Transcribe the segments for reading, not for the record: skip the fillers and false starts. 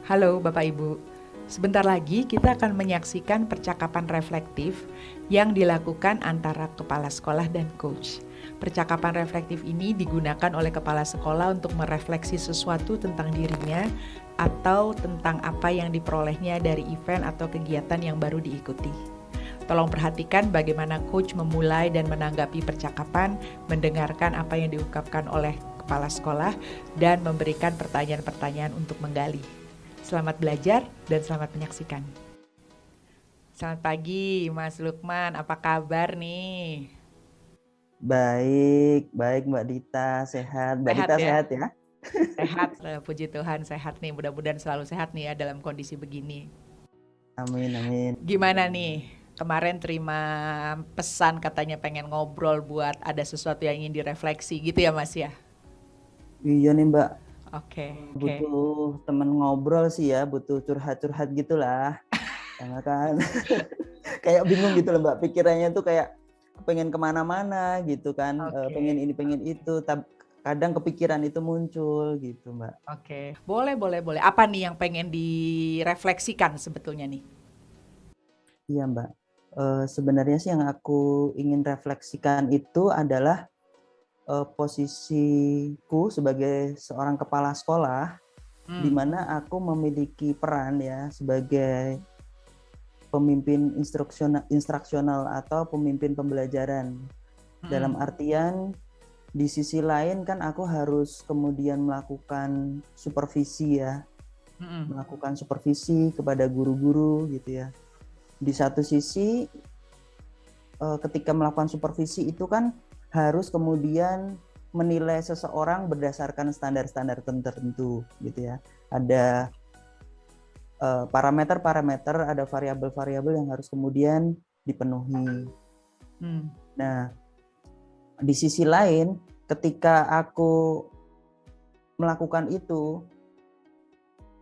Halo Bapak Ibu, sebentar lagi kita akan menyaksikan percakapan reflektif yang dilakukan antara kepala sekolah dan coach. Percakapan reflektif ini digunakan oleh kepala sekolah untuk merefleksi sesuatu tentang dirinya atau tentang apa yang diperolehnya dari event atau kegiatan yang baru diikuti. Tolong perhatikan bagaimana coach memulai dan menanggapi percakapan, mendengarkan apa yang diungkapkan oleh kepala sekolah, dan memberikan pertanyaan-pertanyaan untuk menggali. Selamat belajar dan selamat menyaksikan. Selamat pagi Mas Lukman, apa kabar nih? Baik, baik Mbak Dita, sehat. Mbak Sehat Dita ya? sehat ya? Sehat, puji Tuhan sehat nih. Mudah-mudahan selalu sehat nih ya dalam kondisi begini. Amin, amin. Gimana nih? Kemarin terima pesan katanya pengen ngobrol buat ada sesuatu yang ingin direfleksi gitu ya Mas ya? Iya nih Mbak, Oke. butuh temen ngobrol sih ya, butuh curhat-curhat gitulah. Karena kan kayak bingung gitu loh Mbak, pikirannya tuh kayak pengen kemana-mana gitu kan, Oke. pengen ini pengen itu, kadang kepikiran itu muncul gitu Mbak. Oke. Boleh. Apa nih yang pengen direfleksikan sebetulnya nih? Iya Mbak, sebenarnya sih yang aku ingin refleksikan itu adalah posisiku sebagai seorang kepala sekolah, di Hmm. mana aku memiliki peran ya sebagai pemimpin instruksional atau pemimpin pembelajaran. Dalam Hmm. artian di sisi lain kan aku harus kemudian melakukan supervisi ya, Hmm. melakukan supervisi kepada guru-guru gitu ya. Di satu sisi ketika melakukan supervisi itu kan harus kemudian menilai seseorang berdasarkan standar-standar tertentu gitu ya. Ada parameter-parameter, ada variabel-variabel yang harus kemudian dipenuhi. Hmm. Nah, di sisi lain, ketika aku melakukan itu,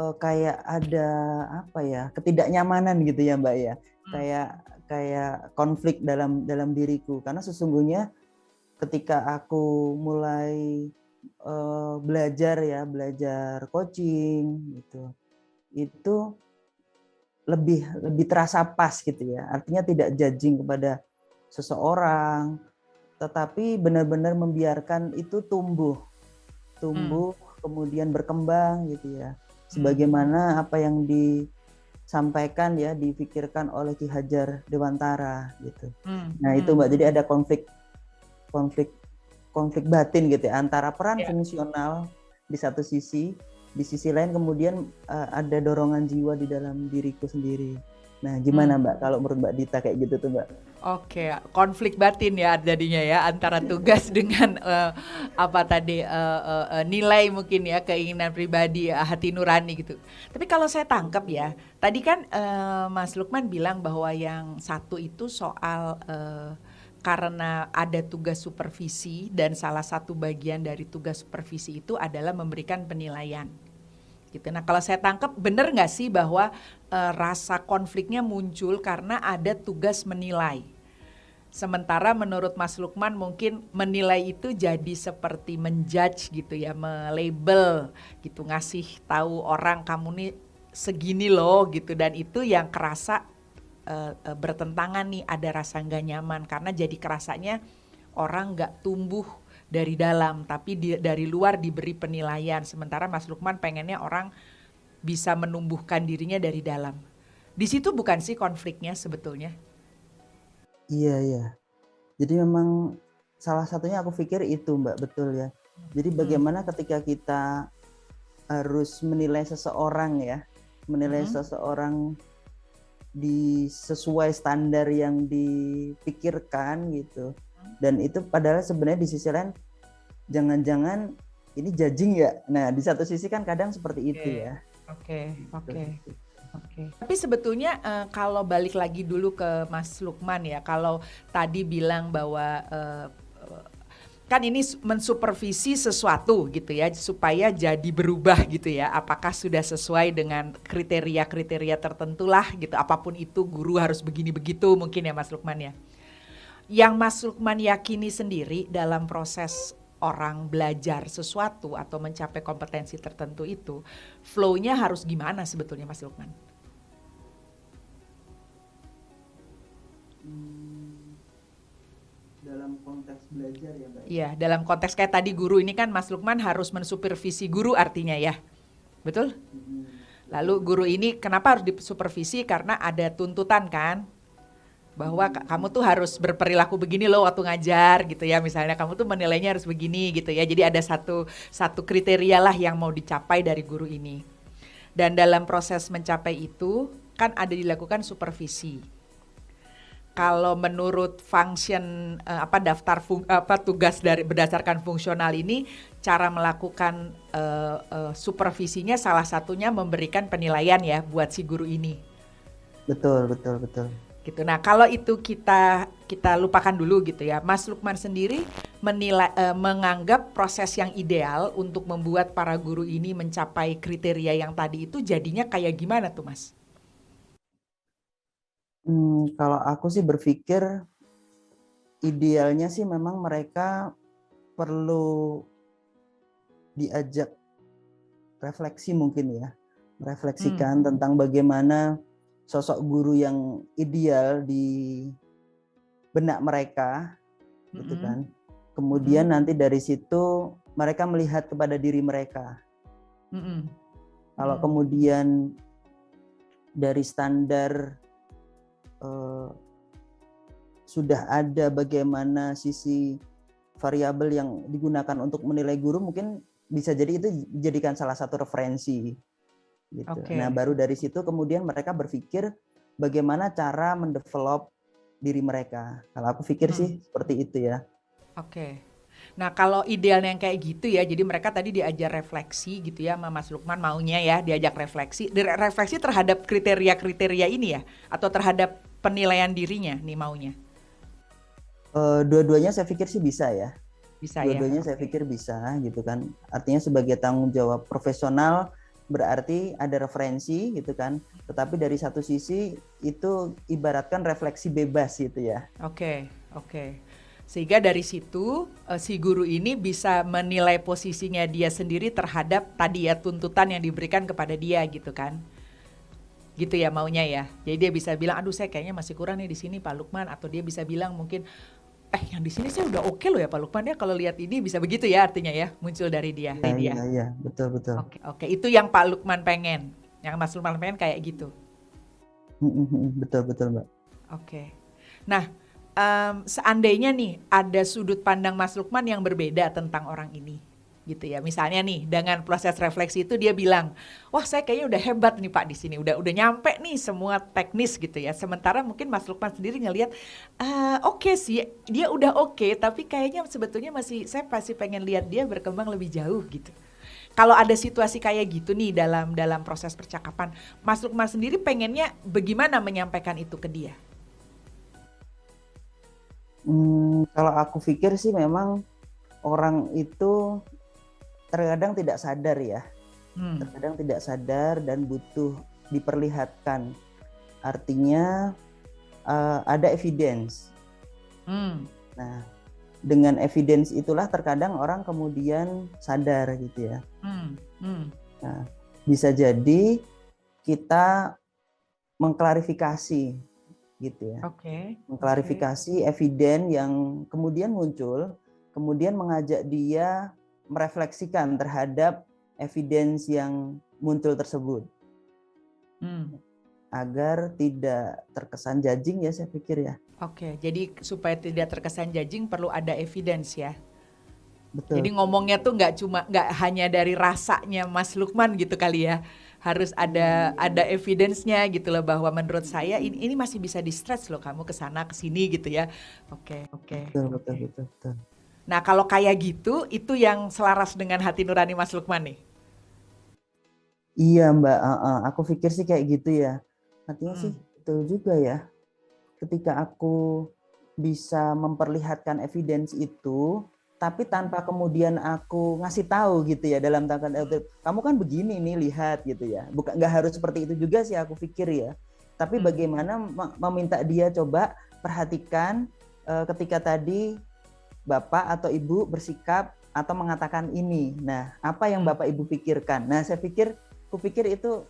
kayak ada apa ya, ketidaknyamanan gitu ya Mbak ya, Hmm. kayak konflik dalam diriku, karena sesungguhnya ketika aku mulai belajar coaching gitu, itu lebih terasa pas gitu ya. Artinya tidak judging kepada seseorang, tetapi benar-benar membiarkan itu tumbuh Hmm. kemudian berkembang gitu ya. Hmm. Sebagaimana apa yang disampaikan ya, dipikirkan oleh Ki Hajar Dewantara gitu. Hmm. Nah, itu Hmm. Mbak, jadi ada konflik konflik batin gitu ya, antara peran Ya. fungsional di sisi lain kemudian ada dorongan jiwa di dalam diriku sendiri. Nah, Hmm. gimana Mbak kalau menurut Mbak Dita kayak gitu tuh Mbak? Oke, konflik batin ya jadinya ya antara tugas dengan apa tadi nilai mungkin ya keinginan pribadi hati nurani gitu. Tapi kalau saya tangkap ya, tadi kan Mas Lukman bilang bahwa yang satu itu soal karena ada tugas supervisi dan salah satu bagian dari tugas supervisi itu adalah memberikan penilaian gitu. Nah kalau saya tangkap benar nggak sih bahwa rasa konfliknya muncul karena ada tugas menilai. Sementara menurut Mas Lukman mungkin menilai itu jadi seperti menjudge gitu ya, melabel gitu, ngasih tahu orang kamu nih segini loh gitu, dan itu yang kerasa bertentangan nih, ada rasa nggak nyaman karena jadi kerasanya orang nggak tumbuh dari dalam tapi dari luar diberi penilaian. Sementara Mas Lukman pengennya orang bisa menumbuhkan dirinya dari dalam. Di situ bukan sih konfliknya sebetulnya? Iya, iya. Jadi memang salah satunya aku pikir itu Mbak, betul ya. Jadi Hmm. bagaimana ketika kita harus menilai seseorang ya, menilai Hmm. seseorang sesuai standar yang dipikirkan gitu. Dan itu padahal sebenarnya di sisi lain jangan-jangan ini judging ya. Nah, di satu sisi kan kadang seperti itu Oke, ya. oke, Gitu. oke, oke. Tapi sebetulnya kalau balik lagi dulu ke Mas Lukman ya, kalau tadi bilang bahwa kan ini mensupervisi sesuatu gitu ya supaya jadi berubah gitu ya. Apakah sudah sesuai dengan kriteria-kriteria tertentu lah gitu. Apapun itu guru harus begini begitu mungkin ya Mas Lukman ya. Yang Mas Lukman yakini sendiri dalam proses orang belajar sesuatu atau mencapai kompetensi tertentu itu, flow-nya harus gimana sebetulnya Mas Lukman? Dalam konteks belajar ya Mbak. Iya, dalam konteks kayak tadi guru ini kan Mas Lukman harus mensupervisi guru artinya ya, betul? Lalu guru ini kenapa harus disupervisi? Karena ada tuntutan kan, bahwa kamu tuh harus berperilaku begini loh waktu ngajar gitu ya, misalnya kamu tuh menilainya harus begini gitu ya. Jadi ada satu kriteria lah yang mau dicapai dari guru ini. Dan dalam proses mencapai itu kan ada dilakukan supervisi. Kalau menurut function daftar tugas dari berdasarkan fungsional ini, cara melakukan supervisinya salah satunya memberikan penilaian ya buat si guru ini. Betul. Gitu. Nah, kalau itu kita lupakan dulu gitu ya. Mas Lukman sendiri menganggap proses yang ideal untuk membuat para guru ini mencapai kriteria yang tadi itu jadinya kayak gimana tuh, Mas? Kalau aku sih berpikir idealnya sih memang mereka perlu diajak refleksi mungkin ya, merefleksikan tentang bagaimana sosok guru yang ideal di benak mereka, gitu kan. Kemudian nanti dari situ mereka melihat kepada diri mereka. Kalau kemudian dari standar sudah ada bagaimana sisi variabel yang digunakan untuk menilai guru, mungkin bisa jadi itu dijadikan salah satu referensi gitu. Okay. Nah, baru dari situ kemudian mereka berpikir bagaimana cara mendevelop diri mereka. Kalau aku pikir sih seperti itu ya. Oke. Nah, kalau idealnya yang kayak gitu ya, jadi mereka tadi diajar refleksi gitu ya sama Mas Lukman, maunya ya diajak refleksi. Refleksi terhadap kriteria-kriteria ini ya, atau terhadap penilaian dirinya nih maunya? Dua-duanya saya pikir sih bisa ya. Bisa Dua-duanya ya? saya pikir bisa gitu kan. Artinya sebagai tanggung jawab profesional berarti ada referensi gitu kan. Tetapi dari satu sisi itu ibaratkan refleksi bebas gitu ya. Oke. Sehingga dari situ si guru ini bisa menilai posisinya dia sendiri terhadap tadi ya tuntutan yang diberikan kepada dia gitu kan. Gitu ya maunya ya. Jadi dia bisa bilang, aduh saya kayaknya masih kurang nih di sini Pak Lukman, atau dia bisa bilang mungkin yang di sini saya udah oke loh ya Pak Lukman ya, kalau lihat ini bisa begitu ya artinya ya, muncul dari dia. Iya, betul. Oke, itu yang Pak Lukman pengen. Yang Mas Lukman pengen kayak gitu. Betul Mbak. Oke. Nah, seandainya nih ada sudut pandang Mas Lukman yang berbeda tentang orang ini, gitu ya. Misalnya nih dengan proses refleksi itu dia bilang, wah saya kayaknya udah hebat nih Pak di sini, udah nyampe nih semua teknis gitu ya. Sementara mungkin Mas Lukman sendiri ngelihat, oke sih dia udah oke, tapi kayaknya sebetulnya saya pasti pengen lihat dia berkembang lebih jauh gitu. Kalau ada situasi kayak gitu nih dalam proses percakapan, Mas Lukman sendiri pengennya bagaimana menyampaikan itu ke dia? Kalau aku pikir sih memang orang itu terkadang tidak sadar ya. Terkadang tidak sadar dan butuh diperlihatkan. Artinya ada evidence. Nah, dengan evidence itulah terkadang orang kemudian sadar gitu ya. Nah, bisa jadi kita mengklarifikasi gitu ya. Mengklarifikasi evidence yang kemudian muncul, kemudian mengajak dia merefleksikan terhadap evidence yang muncul tersebut. Agar tidak terkesan judging ya saya pikir ya. Oke, jadi supaya tidak terkesan judging perlu ada evidence ya. Betul. Jadi ngomongnya tuh nggak hanya dari rasanya Mas Lukman gitu kali ya. Harus ada evidence-nya gitu loh, bahwa menurut saya ini masih bisa di-stretch loh kamu kesana kesini gitu ya. Oke. Betul. Nah kalau kayak gitu, itu yang selaras dengan hati nurani Mas Lukman nih? Iya Mbak, aku pikir sih kayak gitu ya. Artinya sih betul juga ya. Ketika aku bisa memperlihatkan evidence itu, tapi tanpa kemudian aku ngasih tahu gitu ya dalam tanggal kamu kan begini nih lihat gitu ya. Bukan, nggak harus seperti itu juga sih aku pikir ya. Tapi bagaimana meminta dia coba perhatikan ketika tadi Bapak atau Ibu bersikap atau mengatakan ini. Nah, apa yang Bapak Ibu pikirkan? Nah, kupikir itu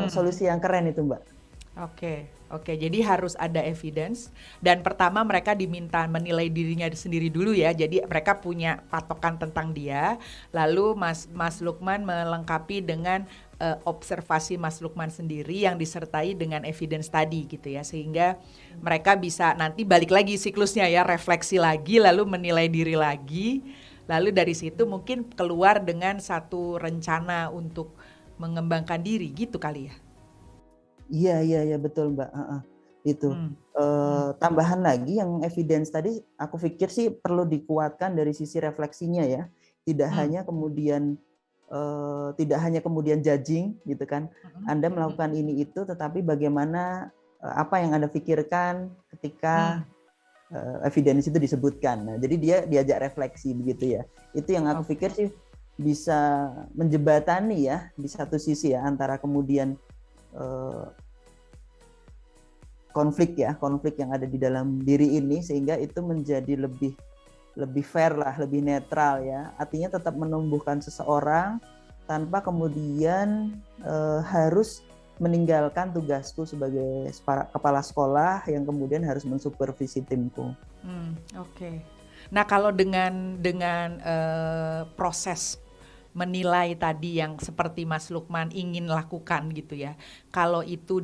solusi yang keren itu, Mbak. Oke. Jadi harus ada evidence dan pertama mereka diminta menilai dirinya sendiri dulu ya. Jadi mereka punya patokan tentang dia. Lalu Mas Lukman melengkapi dengan observasi Mas Lukman sendiri yang disertai dengan evidence tadi gitu ya. Sehingga mereka bisa nanti balik lagi siklusnya ya, refleksi lagi lalu menilai diri lagi. Lalu dari situ mungkin keluar dengan satu rencana untuk mengembangkan diri gitu kali ya. Iya betul Mbak. Itu tambahan lagi yang evidence tadi, aku pikir sih perlu dikuatkan dari sisi refleksinya ya. Tidak hanya kemudian judging gitu kan. Anda melakukan ini itu, tetapi bagaimana apa yang Anda pikirkan ketika evidence itu disebutkan. Nah, jadi dia diajak refleksi begitu ya. Itu yang aku pikir sih bisa menjembatani ya di satu sisi ya antara kemudian konflik yang ada di dalam diri ini, sehingga itu menjadi lebih fair lah, lebih netral ya. Artinya tetap menumbuhkan seseorang tanpa kemudian harus meninggalkan tugasku sebagai kepala sekolah yang kemudian harus mensupervisi timku. Oke. Nah, kalau dengan proses menilai tadi yang seperti Mas Lukman ingin lakukan gitu ya. Kalau itu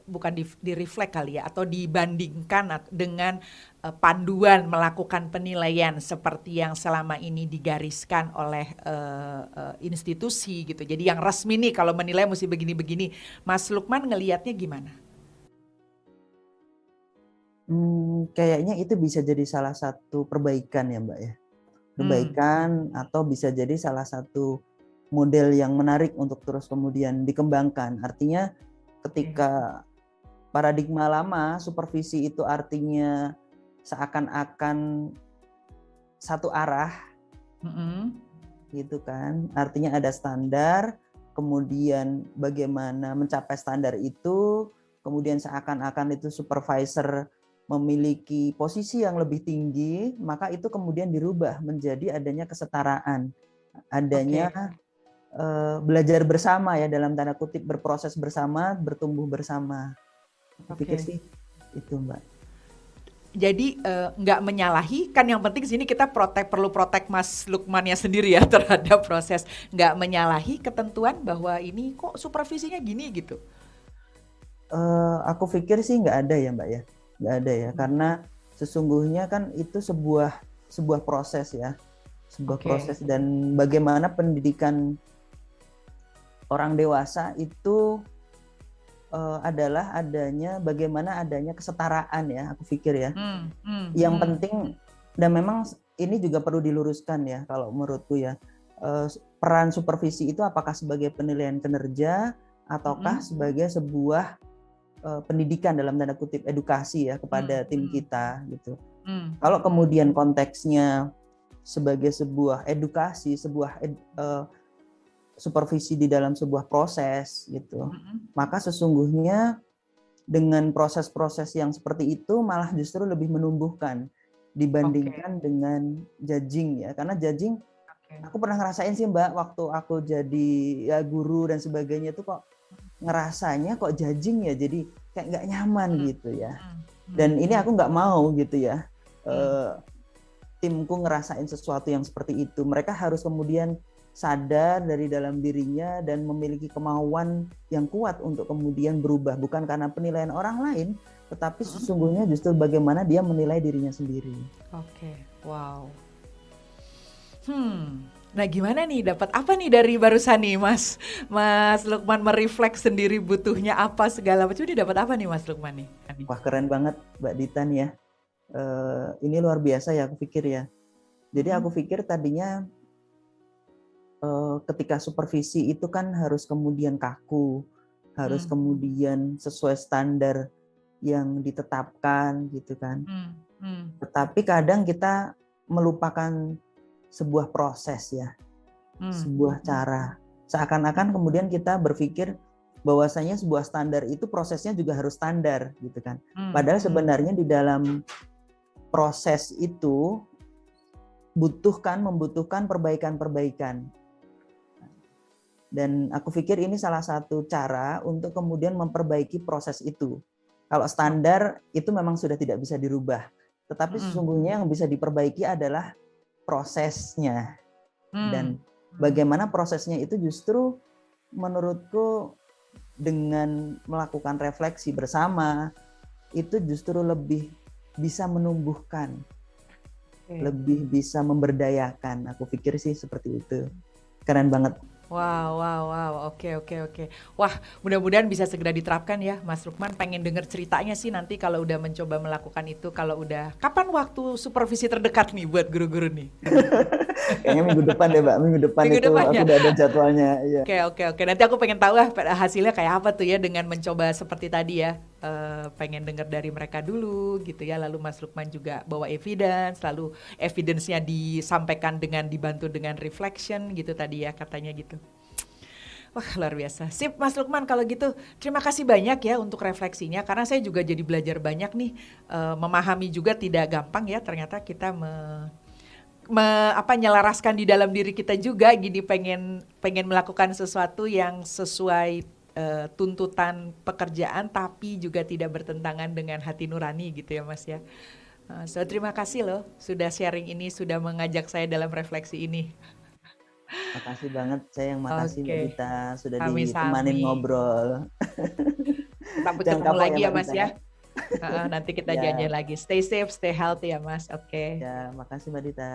bukan di reflect kali ya, atau dibandingkan dengan panduan melakukan penilaian seperti yang selama ini digariskan oleh institusi gitu. Jadi yang resmi nih kalau menilai mesti begini-begini. Mas Lukman ngelihatnya gimana? Kayaknya itu bisa jadi salah satu perbaikan ya Mbak ya. Perbaikan atau bisa jadi salah satu model yang menarik untuk terus kemudian dikembangkan. Artinya ketika paradigma lama supervisi itu artinya seakan-akan satu arah, gitu kan. Artinya ada standar, kemudian bagaimana mencapai standar itu, kemudian seakan-akan itu supervisor memiliki posisi yang lebih tinggi, maka itu kemudian dirubah menjadi adanya kesetaraan, adanya belajar bersama ya, dalam tanda kutip, berproses bersama, bertumbuh bersama. Aku pikir sih itu Mbak. Jadi nggak menyalahi, kan yang penting sini kita perlu protek Mas Lukmannya sendiri ya terhadap proses, nggak menyalahi ketentuan bahwa ini kok supervisinya gini gitu. Aku pikir sih nggak ada ya Mbak ya. Nggak ada ya, karena sesungguhnya kan itu sebuah proses ya, proses, dan bagaimana pendidikan orang dewasa itu adalah bagaimana adanya kesetaraan ya, aku pikir ya. Yang penting, dan memang ini juga perlu diluruskan ya kalau menurutku ya, peran supervisi itu apakah sebagai penilaian kinerja ataukah sebagai sebuah pendidikan dalam tanda kutip, edukasi ya kepada tim kita gitu. Kalau kemudian konteksnya sebagai sebuah edukasi, supervisi di dalam sebuah proses gitu, maka sesungguhnya dengan proses-proses yang seperti itu malah justru lebih menumbuhkan dibandingkan dengan judging ya. Karena judging, aku pernah ngerasain sih Mbak, waktu aku jadi ya guru dan sebagainya itu kok ngerasanya kok judging ya, jadi kayak nggak nyaman gitu ya. Dan ini aku nggak mau gitu ya, timku ngerasain sesuatu yang seperti itu. Mereka harus kemudian sadar dari dalam dirinya dan memiliki kemauan yang kuat untuk kemudian berubah, bukan karena penilaian orang lain, tetapi sesungguhnya justru bagaimana dia menilai dirinya sendiri. Wow. Nah gimana nih, dapat apa nih dari barusan nih Mas Lukman merefleks sendiri butuhnya apa segala macam, ini dapat apa nih Mas Lukman nih? Wah keren banget Mbak Ditan ya, ini luar biasa ya aku pikir ya. Jadi aku pikir tadinya ketika supervisi itu kan harus kemudian kaku, harus kemudian sesuai standar yang ditetapkan gitu kan. Tetapi kadang kita melupakan sebuah proses ya, sebuah cara. Seakan-akan kemudian kita berpikir bahwasanya sebuah standar itu prosesnya juga harus standar gitu kan. Padahal sebenarnya di dalam proses itu membutuhkan perbaikan-perbaikan. Dan aku pikir ini salah satu cara untuk kemudian memperbaiki proses itu. Kalau standar itu memang sudah tidak bisa dirubah, tetapi sesungguhnya yang bisa diperbaiki adalah prosesnya. Dan bagaimana prosesnya itu justru menurutku dengan melakukan refleksi bersama itu justru lebih bisa menumbuhkan, lebih bisa memberdayakan. Aku pikir sih seperti itu. Keren banget. Wow, oke. Wah, mudah-mudahan bisa segera diterapkan ya, Mas Lukman. Pengen denger ceritanya sih nanti kalau udah mencoba melakukan itu, kalau udah, kapan waktu supervisi terdekat nih buat guru-guru nih? Kayaknya minggu depan deh, Mbak. Minggu depan itu ya? aku udah ada jadwalnya. Iya. Oke. Nanti aku pengen tahu lah hasilnya kayak apa tuh ya dengan mencoba seperti tadi ya. Pengen dengar dari mereka dulu gitu ya. Lalu Mas Lukman juga bawa evidence, lalu evidence-nya disampaikan dengan dibantu dengan reflection gitu tadi ya katanya gitu. Wah, luar biasa. Sip Mas Lukman kalau gitu. Terima kasih banyak ya untuk refleksinya karena saya juga jadi belajar banyak nih, memahami juga tidak gampang ya ternyata kita nyelaraskan di dalam diri kita juga gini pengen melakukan sesuatu yang sesuai tuntutan pekerjaan tapi juga tidak bertentangan dengan hati nurani gitu ya Mas ya. So terima kasih loh sudah sharing ini, sudah mengajak saya dalam refleksi ini. Makasih banget, saya yang makasih Mbak Dita sudah Sami-sami. ditemanin ngobrol. Sampai ketemu lagi ya Mas ya. Nanti kita Ya. janjian lagi. Stay safe, stay healthy ya Mas. Oke. Ya, makasih Mbak Dita.